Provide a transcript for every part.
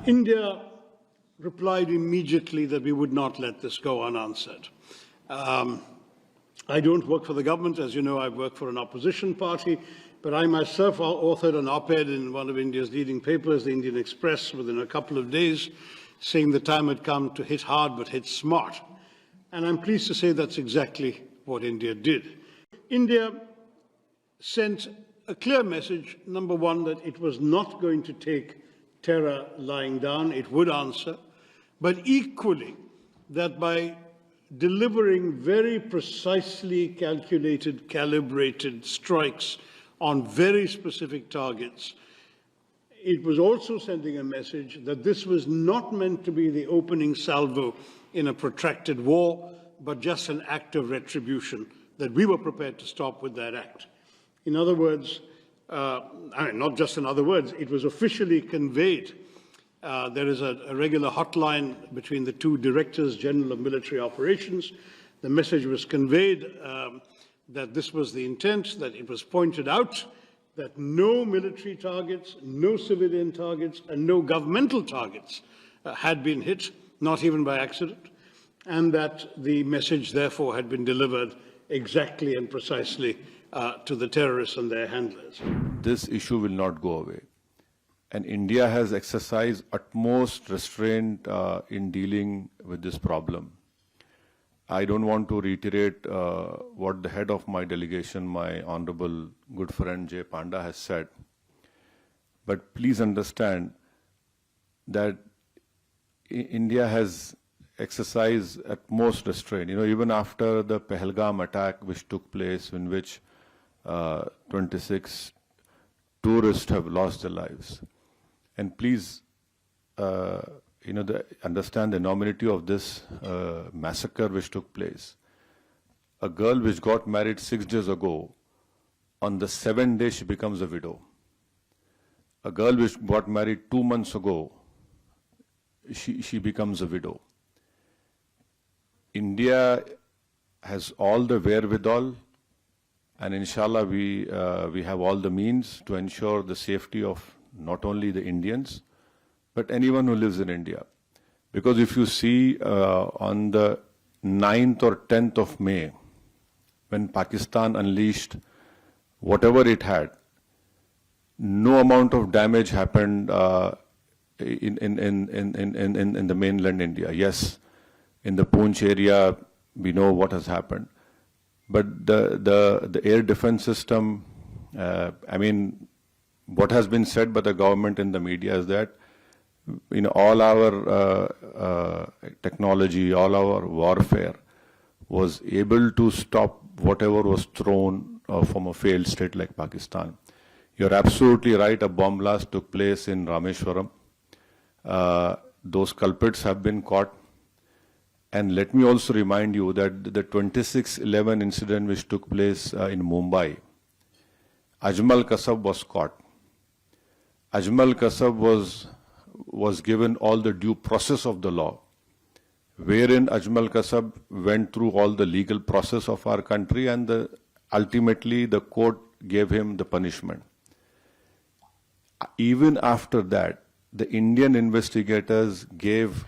India replied immediately that we would not let this go unanswered. I don't work for the government. As you know, I work for an opposition party, but I myself authored an op-ed in one of India's leading papers, the Indian Express, within a couple of days, saying the time had come to hit hard but hit smart. And I'm pleased to say that's exactly what India did. India sent a clear message, number one, that it was not going to take terror lying down, it would answer, but equally that by delivering very precisely calculated, calibrated strikes on very specific targets, it was also sending a message that this was not meant to be the opening salvo in a protracted war, but just an act of retribution, that we were prepared to stop with that act. In other words, not just in other words, it was officially conveyed. There is a regular hotline between the two directors general of military operations. The message was conveyed that this was the intent, that it was pointed out that no military targets, no civilian targets, and no governmental targets had been hit, not even by accident, and that the message therefore had been delivered exactly and precisely to the terrorists and their handlers. This issue will not go away. And India has exercised utmost restraint in dealing with this problem. I don't want to reiterate what the head of my delegation, my honorable good friend Jay Panda, has said. But please understand that India has exercised utmost restraint. You know, even after the Pahalgam attack which took place, in which 26 tourists have lost their lives. And please, understand the enormity of this massacre which took place. A girl which got married 6 days ago, on the 7th day she becomes a widow. A girl which got married 2 months ago, she becomes a widow. India has all the wherewithal, and inshallah we have all the means to ensure the safety of not only the Indians, but anyone who lives in India. Because if you see on the 9th or 10th of May, when Pakistan unleashed whatever it had, no amount of damage happened in the mainland India. Yes, in the Poonch area, we know what has happened. But the air defense system, what has been said by the government in the media is that all our technology, all our warfare was able to stop whatever was thrown from a failed state like Pakistan. You're absolutely right, a bomb blast took place in Rameshwaram. Those culprits have been caught. And let me also remind you that the 26/11 incident which took place in Mumbai, Ajmal Kasab was caught. Ajmal Kasab was given all the due process of the law, wherein Ajmal Kasab went through all the legal process of our country, and ultimately the court gave him the punishment. Even after that, the Indian investigators gave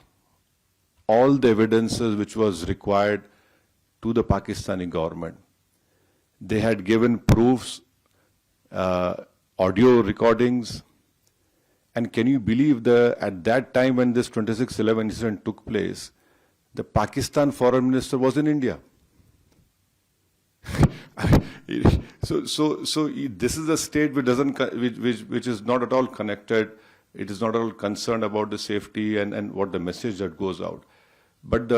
all the evidences which was required to the Pakistani government. They had given proofs, audio recordings, and can you believe at that time when this 26/11 incident took place, the Pakistan foreign minister was in India. So this is a state which is not at all connected. It is not at all concerned about the safety and what the message that goes out. But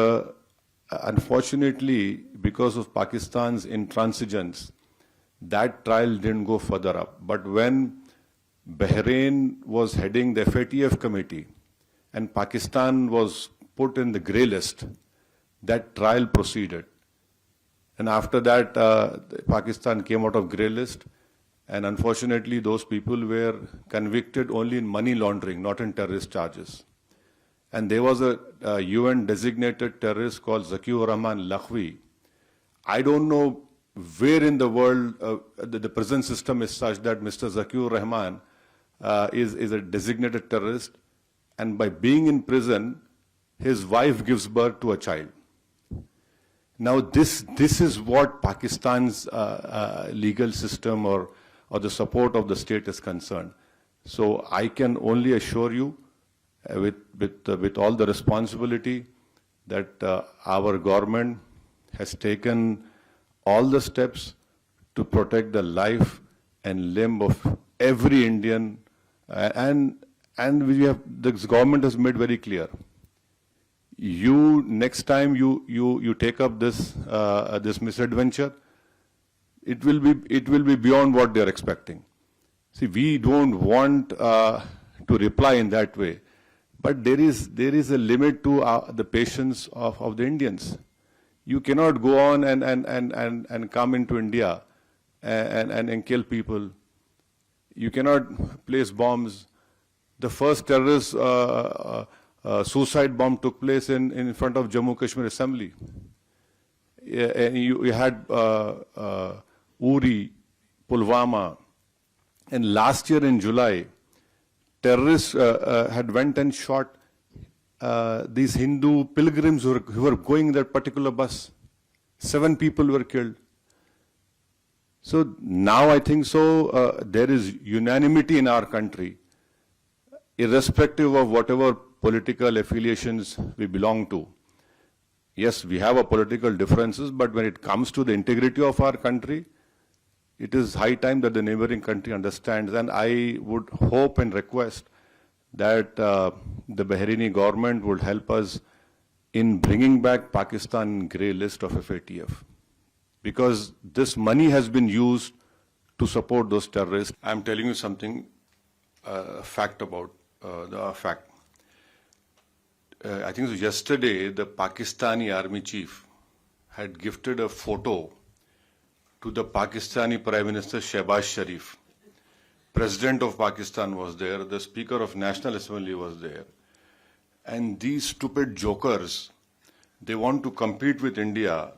unfortunately, because of Pakistan's intransigence, that trial didn't go further up. But when Bahrain was heading the FATF committee and Pakistan was put in the grey list, that trial proceeded. And after that, Pakistan came out of grey list, and unfortunately those people were convicted only in money laundering, not in terrorist charges. And there was a UN designated terrorist called Zakiur Rahman Lakhvi. I don't know where in the world the prison system is such that Mr. Zakiur Rahman is a designated terrorist. and by being in prison, his wife gives birth to a child. Now this is what Pakistan's legal system or the support of the state is concerned. So I can only assure you with all the responsibility that our government has taken all the steps to protect the life and limb of every Indian, and this government has made very clear. Next time you take up this misadventure, it will be beyond what they are expecting. See, we don't want to reply in that way, but there is a limit to the patience of the Indians. You cannot go on and come into India and kill people. You cannot place bombs. The first terrorist suicide bomb took place in front of Jammu Kashmir Assembly. And you had Uri, Pulwama, and last year in July, terrorists had went and shot these Hindu pilgrims who were going in that particular bus. 7 people were killed. So now I think there is unanimity in our country, irrespective of whatever political affiliations we belong to. Yes, we have our political differences, but when it comes to the integrity of our country, it is high time that the neighboring country understands. And I would hope and request that the Bahraini government would help us in bringing back Pakistan in grey list of FATF. Because this money has been used to support those terrorists. I'm telling you something, fact about the fact. I think it was yesterday, the Pakistani army chief had gifted a photo to the Pakistani Prime Minister Shehbaz Sharif. President of Pakistan was there, the Speaker of National Assembly was there. And these stupid jokers, they want to compete with India.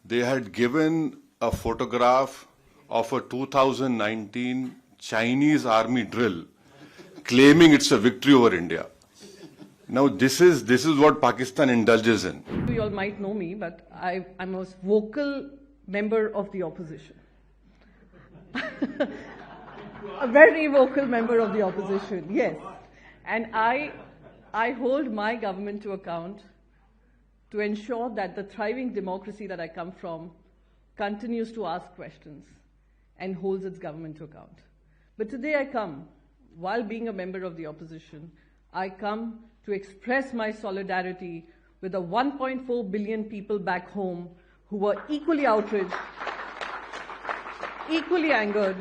They had given a photograph of a 2019 Chinese army drill, claiming it's a victory over India. Now this is what Pakistan indulges in. You all might know me, but I'm a vocal member of the opposition. A very vocal member of the opposition, yes. And I hold my government to account to ensure that the thriving democracy that I come from continues to ask questions and holds its government to account. But today I come, while being a member of the opposition, I come to express my solidarity with the 1.4 billion people back home who were equally outraged, equally angered,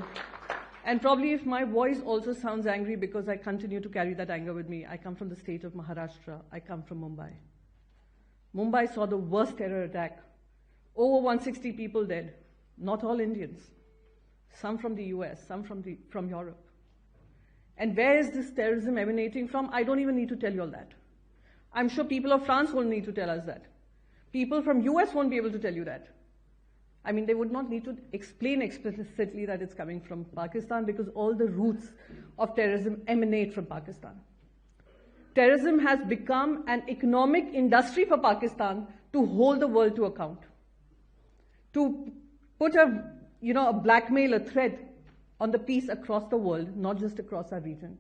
and probably if my voice also sounds angry because I continue to carry that anger with me. I come from the state of Maharashtra. I come from Mumbai. Mumbai saw the worst terror attack. Over 160 people dead. Not all Indians. Some from the US, some from Europe. And where is this terrorism emanating from? I don't even need to tell you all that. I'm sure people of France won't need to tell us that. People from US won't be able to tell you that. I mean, they would not need to explain explicitly that it's coming from Pakistan because all the roots of terrorism emanate from Pakistan. Terrorism has become an economic industry for Pakistan to hold the world to account. To put a blackmail, a threat on the peace across the world, not just across our region.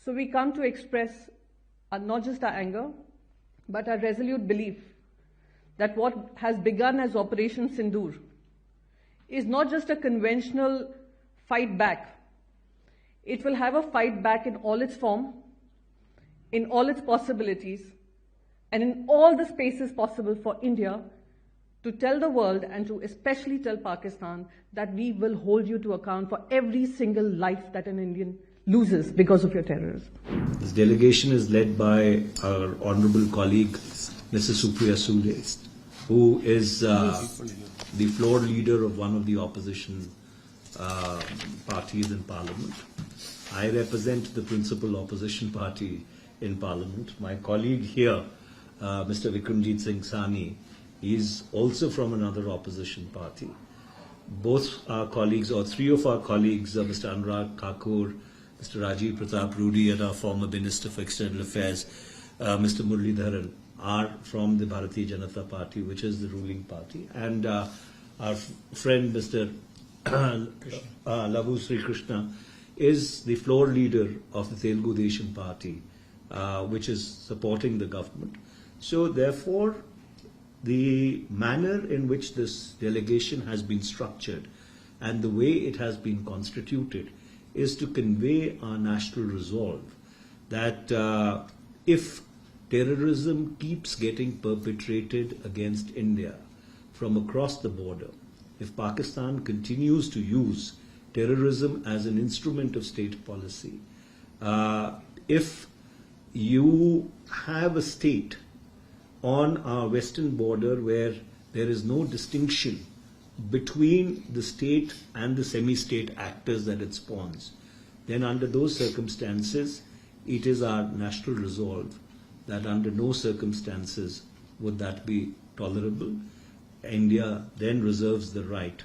So we come to express not just our anger, but our resolute belief that what has begun as Operation Sindoor is not just a conventional fight back. It will have a fight back in all its form, in all its possibilities, and in all the spaces possible for India to tell the world and to especially tell Pakistan that we will hold you to account for every single life that an Indian loses because of your terrorism. This delegation is led by our honorable colleague, Mrs. Supriya Sule, who is the floor leader of one of the opposition parties in Parliament. I represent the principal opposition party in Parliament. My colleague here, Mr. Vikramjit Singh Sani, is also from another opposition party. Both our colleagues, or three of our colleagues, Mr. Anurag Kakur, Mr. Rajiv Pratap Rudy and our former Minister for External Affairs, Mr. Muralidharan, are from the Bharatiya Janata Party, which is the ruling party. And our friend Mr. Lavu Sri Krishna is the floor leader of the Telugu Desam Party, which is supporting the government. So therefore, the manner in which this delegation has been structured and the way it has been constituted is to convey our national resolve that if terrorism keeps getting perpetrated against India from across the border, if Pakistan continues to use terrorism as an instrument of state policy, if you have a state on our western border where there is no distinction between the state and the semi-state actors that it spawns, then under those circumstances, it is our national resolve that under no circumstances would that be tolerable. India then reserves the right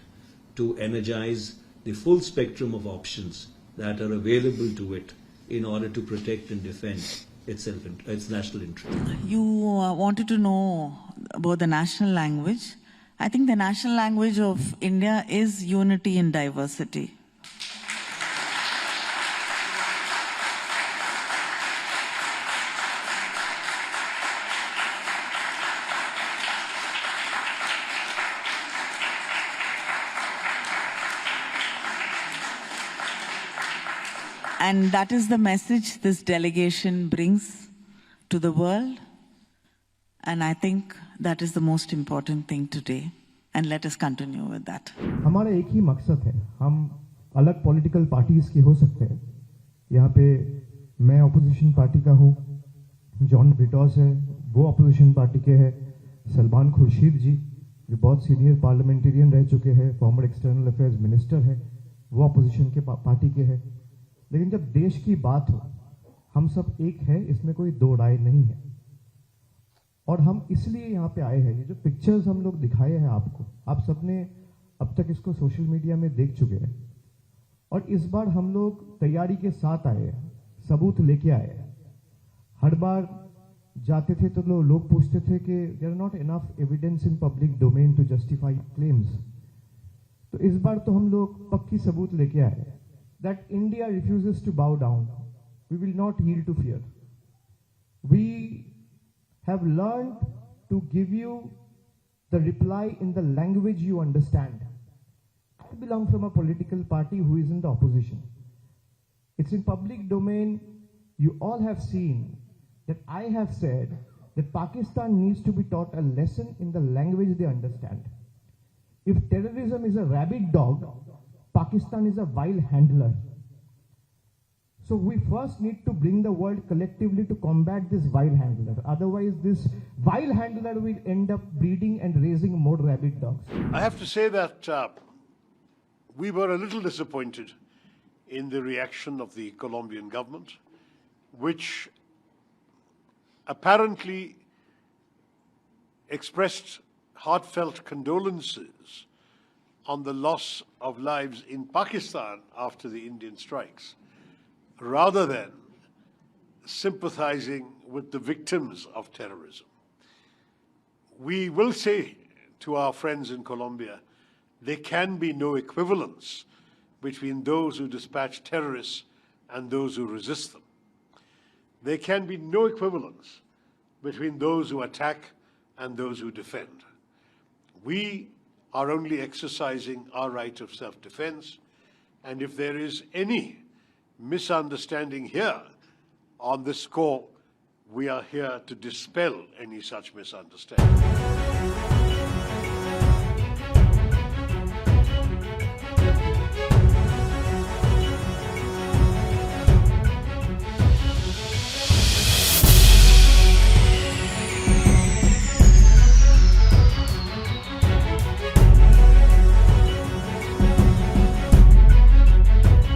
to energize the full spectrum of options that are available to it in order to protect and defend itself, its national interest. You wanted to know about the national language. I think the national language of India is unity in diversity. And that is the message this delegation brings to the world. And I think that is the most important thing today. And let us continue with that. हमारा एक ही मकसद है, हम अलग political parties के हो सकते हैं. यहाँ पे मैं अपोजिशन पार्टी का हूँ, जॉन ब्रिटॉस है, वो अपोजिशन पार्टी के हैं, सलमान खुर्शीद जी जो बहुत सीनियर पार्लियामेंटेरियन रह चुके हैं, फॉर्मर एक्सटर्नल अफेयर्स मिनिस्टर है, वो अपोजिशन के पार्टी के हैं. लेकिन जब देश की बात हो, हम सब एक है, इसमें कोई दो राय नहीं है. और हम इसलिए यहाँ पे आए हैं. ये जो पिक्चर्स हम लोग दिखाए हैं आपको, आप सबने अब तक इसको सोशल मीडिया में देख चुके हैं. और इस बार हम लोग तैयारी के साथ आए हैं, सबूत लेके आए हैं. हर बार जाते थे तो लोग पूछते थे कि there are not enough evidence in public domain to justify claims. तो इस बार तो हम लोग पक्की सबूत लेके आए हैं that India refuses to bow down. We will not yield to fear. We have learned to give you the reply in the language you understand. I belong from a political party who is in the opposition. It's in public domain. You all have seen that I have said that Pakistan needs to be taught a lesson in the language they understand. If terrorism is a rabid dog, Pakistan is a vile handler. So we first need to bring the world collectively to combat this vile handler. Otherwise, this vile handler will end up breeding and raising more rabid dogs. I have to say that we were a little disappointed in the reaction of the Colombian government, which apparently expressed heartfelt condolences on the loss of lives in Pakistan after the Indian strikes, rather than sympathizing with the victims of terrorism. We will say to our friends in Colombia, there can be no equivalence between those who dispatch terrorists and those who resist them. There can be no equivalence between those who attack and those who defend. We are only exercising our right of self-defense, and if there is any misunderstanding here on this score, we are here to dispel any such misunderstanding.